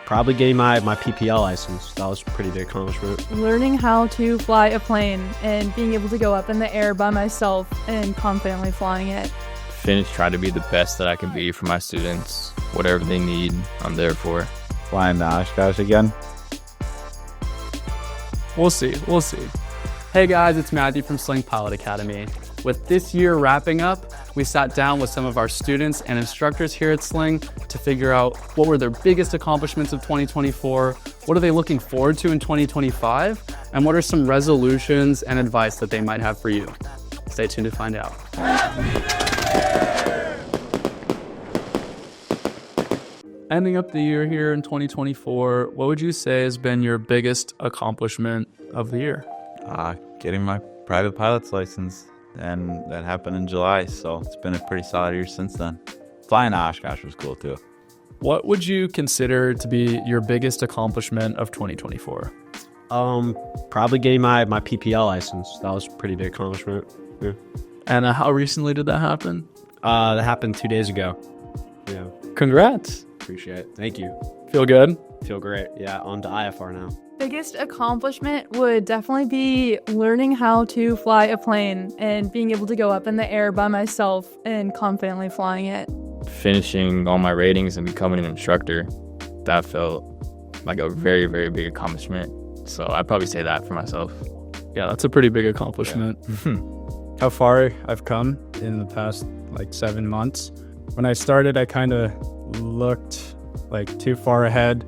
Probably getting my PPL license. That was a pretty big accomplishment. Learning how to fly a plane and being able to go up in the air by myself and confidently flying it. Try to be the best that I can be for my students. Whatever they need, I'm there for. Flying the Oshkosh again. We'll see. Hey guys, it's Matthew from Sling Pilot Academy. With this year wrapping up, we sat down with some of our students and instructors here at Sling to figure out what were their biggest accomplishments of 2024, what are they looking forward to in 2025, and what are some resolutions and advice that they might have for you. Stay tuned to find out. Ending up the year here in 2024, what would you say has been your biggest accomplishment of the year? Getting my private pilot's license, and that happened in July, so it's been a pretty solid year since then. Flying to Oshkosh was cool too. What would you consider to be your biggest accomplishment of 2024? Probably getting my PPL license. That was a pretty big accomplishment. Yeah. And how recently did that happen? That happened 2 days ago. Yeah. Congrats. Appreciate it. Thank you. Feel good? Feel great. Yeah, on to IFR now. Biggest accomplishment would definitely be learning how to fly a plane and being able to go up in the air by myself and confidently flying it. Finishing all my ratings and becoming an instructor, that felt like a very, very big accomplishment. So I'd probably say that for myself. Yeah, that's a pretty big accomplishment. Yeah. How far I've come in the past 7 months. When I started, I kind of looked too far ahead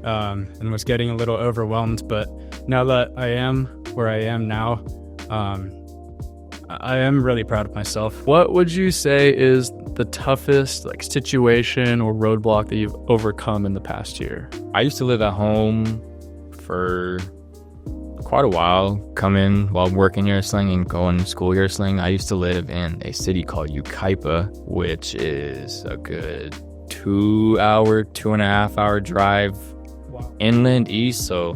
and was getting a little overwhelmed. But now that I am where I am now, I am really proud of myself. What would you say is the toughest situation or roadblock that you've overcome in the past year? I used to live at home for quite a while, come in while working here at Sling and going to school here at Sling. I used to live in a city called Yucaipa, which is a good 2.5 hour drive inland east. So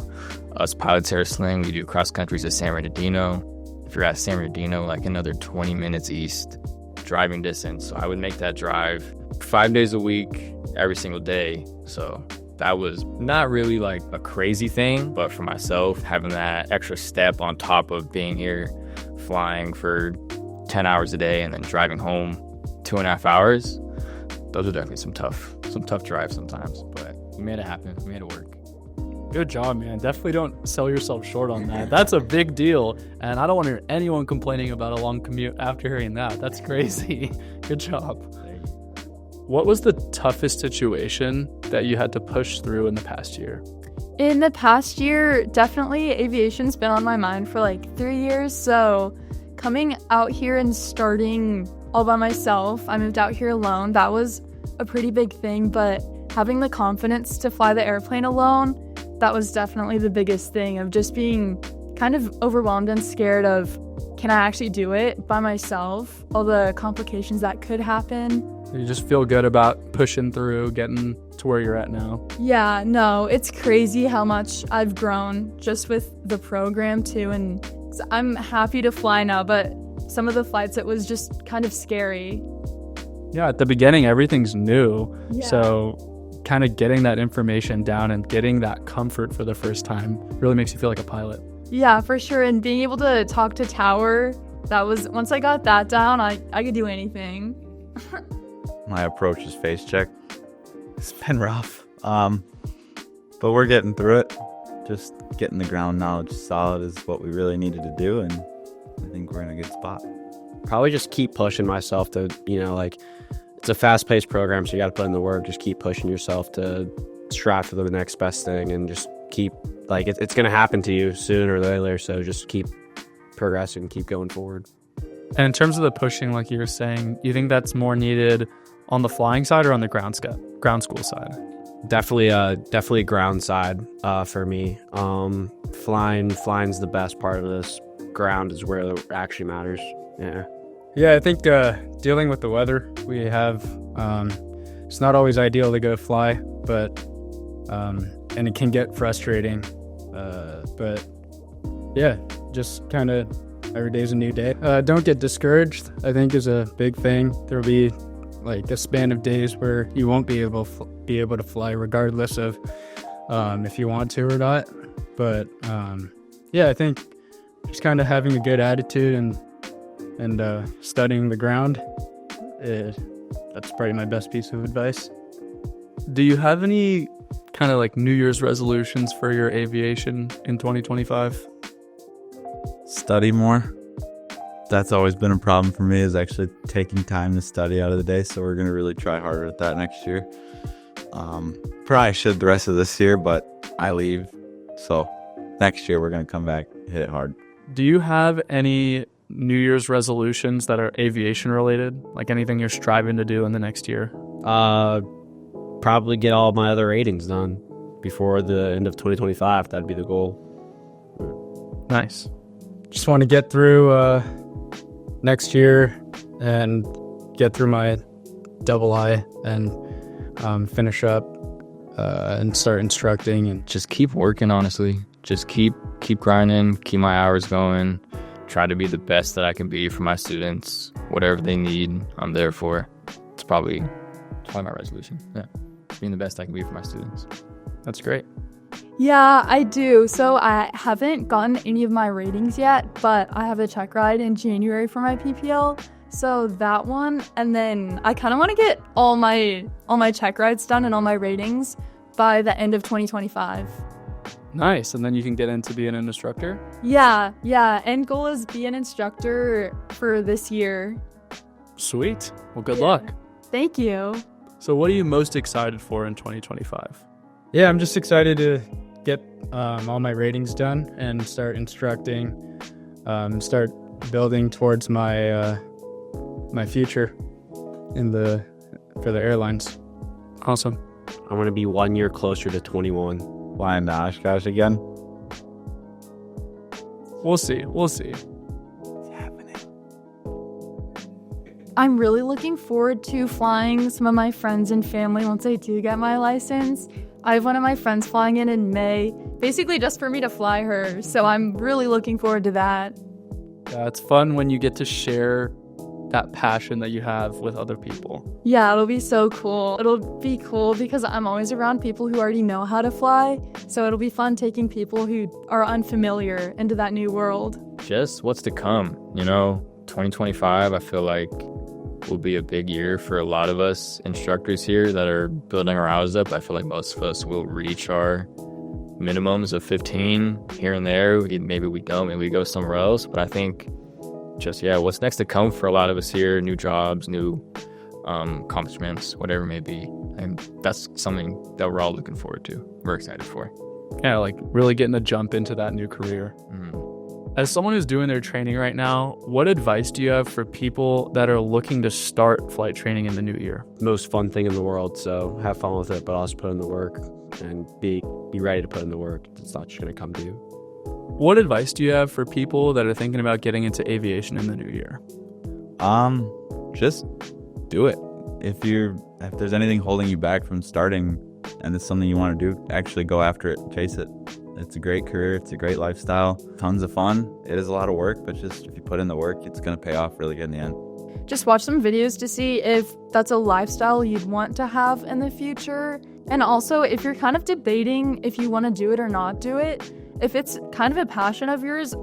us pilots here at Sling, we do cross countries to San Bernardino. If you're at San Bernardino, another 20 minutes east driving distance. So I would make that drive 5 days a week, every single day. So that was not really a crazy thing, but for myself, having that extra step on top of being here, flying for 10 hours a day and then driving home 2.5 hours, those are definitely some tough drives sometimes, but we made it happen. We made it work. Good job, man. Definitely don't sell yourself short on that. That's a big deal, and I don't want to hear anyone complaining about a long commute after hearing that. That's crazy. Good job. What was the toughest situation that you had to push through in the past year? In the past year, definitely aviation's been on my mind for 3 years. So coming out here and starting all by myself, I moved out here alone. That was a pretty big thing, but having the confidence to fly the airplane alone, that was definitely the biggest thing, of just being kind of overwhelmed and scared of, can I actually do it by myself? All the complications that could happen. You just feel good about pushing through, getting to where you're at now. Yeah, no, it's crazy how much I've grown just with the program too. And I'm happy to fly now, but some of the flights, it was just kind of scary. Yeah, at the beginning, everything's new. Yeah. So kind of getting that information down and getting that comfort for the first time really makes you feel like a pilot. Yeah, for sure. And being able to talk to Tower, that was, once I got that down, I could do anything. My approach is face check. It's been rough, but we're getting through it. Just getting the ground knowledge solid is what we really needed to do, and I think we're in a good spot. Probably just keep pushing myself to, it's a fast-paced program, so you got to put in the work. Just keep pushing yourself to strive for the next best thing, and just keep, it's going to happen to you sooner or later, so just keep progressing, keep going forward. And in terms of the pushing, like you were saying, you think that's more needed on the flying side or on the ground school side? Definitely ground side for me. Flying's the best part of this. Ground is where it actually matters. Yeah, I think dealing with the weather we have, it's not always ideal to go fly, but and it can get frustrating. But yeah, just kind of every day's a new day. Don't get discouraged, I think, is a big thing. There'll be a span of days where you won't be able to fly regardless of if you want to or not. But yeah, I think just kind of having a good attitude and studying the ground, that's probably my best piece of advice. Do you have any kind of like New Year's resolutions for your aviation in 2025? Study more. That's always been a problem for me, is actually taking time to study out of the day. So we're going to really try harder at that next year. Probably should the rest of this year, but I leave. So next year we're going to come back, hit it hard. Do you have any New Year's resolutions that are aviation related? Like anything you're striving to do in the next year? Probably get all my other ratings done before the end of 2025. That'd be the goal. Nice. Just want to get through next year and get through my double I and finish up and start instructing. And Just keep working, honestly. Just keep grinding, keep my hours going, try to be the best that I can be for my students. Whatever they need, I'm there for. It's probably my resolution. Yeah, being the best I can be for my students. That's great. Yeah, I do. So I haven't gotten any of my ratings yet, but I have a check ride in January for my PPL. So that one, and then I kind of want to get all my check rides done and all my ratings by the end of 2025. Nice. And then you can get into being an instructor? Yeah. End goal is be an instructor for this year. Sweet. Well, good Yeah. luck. Thank you. So what are you most excited for in 2025? yeah, I'm just excited to get all my ratings done and start instructing, start building towards my my future for the airlines. Awesome. I'm going to be 1 year closer to 21. Flying to Oshkosh again. We'll see. I'm really looking forward to flying some of my friends and family once I do get my license. I have one of my friends flying in May, basically just for me to fly her. So I'm really looking forward to that. Yeah, it's fun when you get to share that passion that you have with other people. Yeah, it'll be so cool. It'll be cool because I'm always around people who already know how to fly. So it'll be fun taking people who are unfamiliar into that new world. Just what's to come, 2025, I feel like will be a big year for a lot of us instructors here that are building our hours up. I feel like most of us will reach our minimums of 15 here and there. Maybe we don't, maybe we go somewhere else. But I think what's next to come for a lot of us here, new jobs, new accomplishments, whatever it may be. And that's something that we're all looking forward to. We're excited for. Yeah, like really getting to jump into that new career. Mm-hmm. As someone who's doing their training right now, what advice do you have for people that are looking to start flight training in the new year? Most fun thing in the world, so have fun with it, but also put in the work and be ready to put in the work. It's not just going to come to you. What advice do you have for people that are thinking about getting into aviation in the new year? Just do it. If there's anything holding you back from starting and it's something you want to do, actually go after it, chase it. It's a great career. It's a great lifestyle. Tons of fun. It is a lot of work, but just if you put in the work, it's going to pay off really good in the end. Just watch some videos to see if that's a lifestyle you'd want to have in the future. And also, if you're kind of debating if you want to do it or not do it, if it's kind of a passion of yours,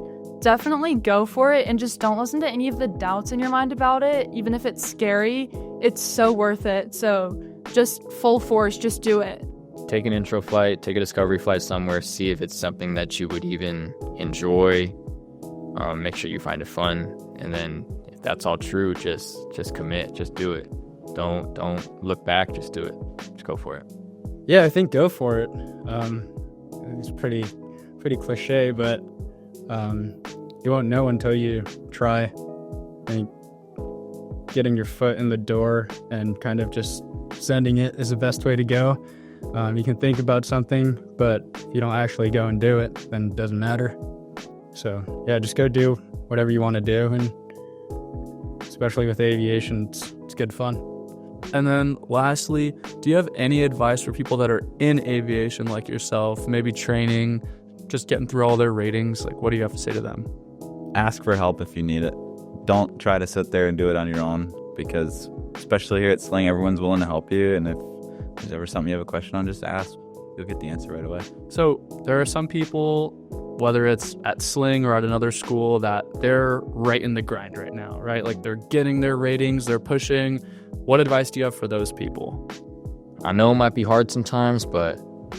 definitely go for it and just don't listen to any of the doubts in your mind about it. Even if it's scary, it's so worth it. So just full force, just do it. Take an intro flight, take a discovery flight somewhere, see if it's something that you would even enjoy. Make sure you find it fun. And then if that's all true, just commit, just do it. Don't look back, just do it. Just go for it. Yeah, I think go for it. It's pretty cliche, but you won't know until you try. I think getting your foot in the door and kind of just sending it is the best way to go. You can think about something, but if you don't actually go and do it, then it doesn't matter. So yeah, just go do whatever you want to do, and especially with aviation, it's good fun. And then lastly, do you have any advice for people that are in aviation like yourself, maybe training, just getting through all their ratings? Like, what do you have to say to them? Ask for help if you need it. Don't try to sit there and do it on your own, because especially here at Sling, everyone's willing to help you. And if there's ever something you have a question on, just ask. you'll get the answer right away. So there are some people, whether it's at Sling or at another school, that they're right in the grind right now, right? Like they're getting their ratings, they're pushing. What advice do you have for those people? I know it might be hard sometimes, but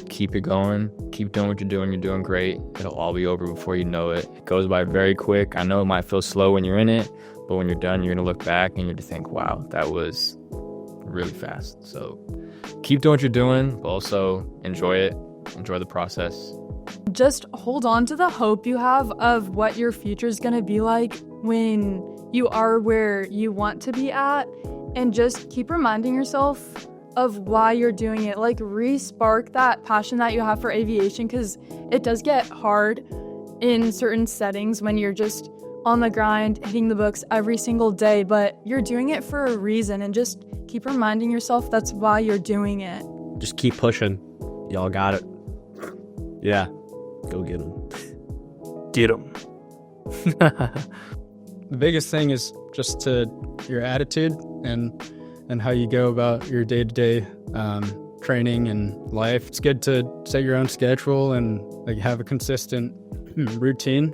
keep it going. Keep doing what you're doing. You're doing great. It'll all be over before you know it. It goes by very quick. I know it might feel slow when you're in it, but when you're done, you're going to look back and you're going to think, wow, that was really fast. So keep doing what you're doing, but also enjoy it. Enjoy the process. Just hold on to the hope you have of what your future is going to be like when you are where you want to be at, and just keep reminding yourself of why you're doing it. Like, re-spark that passion that you have for aviation, because it does get hard in certain settings when you're just on the grind, hitting the books every single day, but you're doing it for a reason, and just keep reminding yourself that's why you're doing it. Just keep pushing. Y'all got it. Yeah. Go get them. Get them. The biggest thing is just to your attitude and how you go about your day-to-day training and life. It's good to set your own schedule and like have a consistent routine.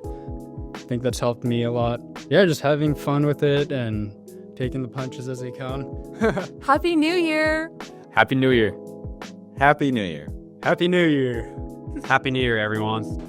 I think that's helped me a lot. Yeah, just having fun with it and taking the punches as they come. Happy New Year! Happy New Year. Happy New Year. Happy New Year. Happy New Year, everyone.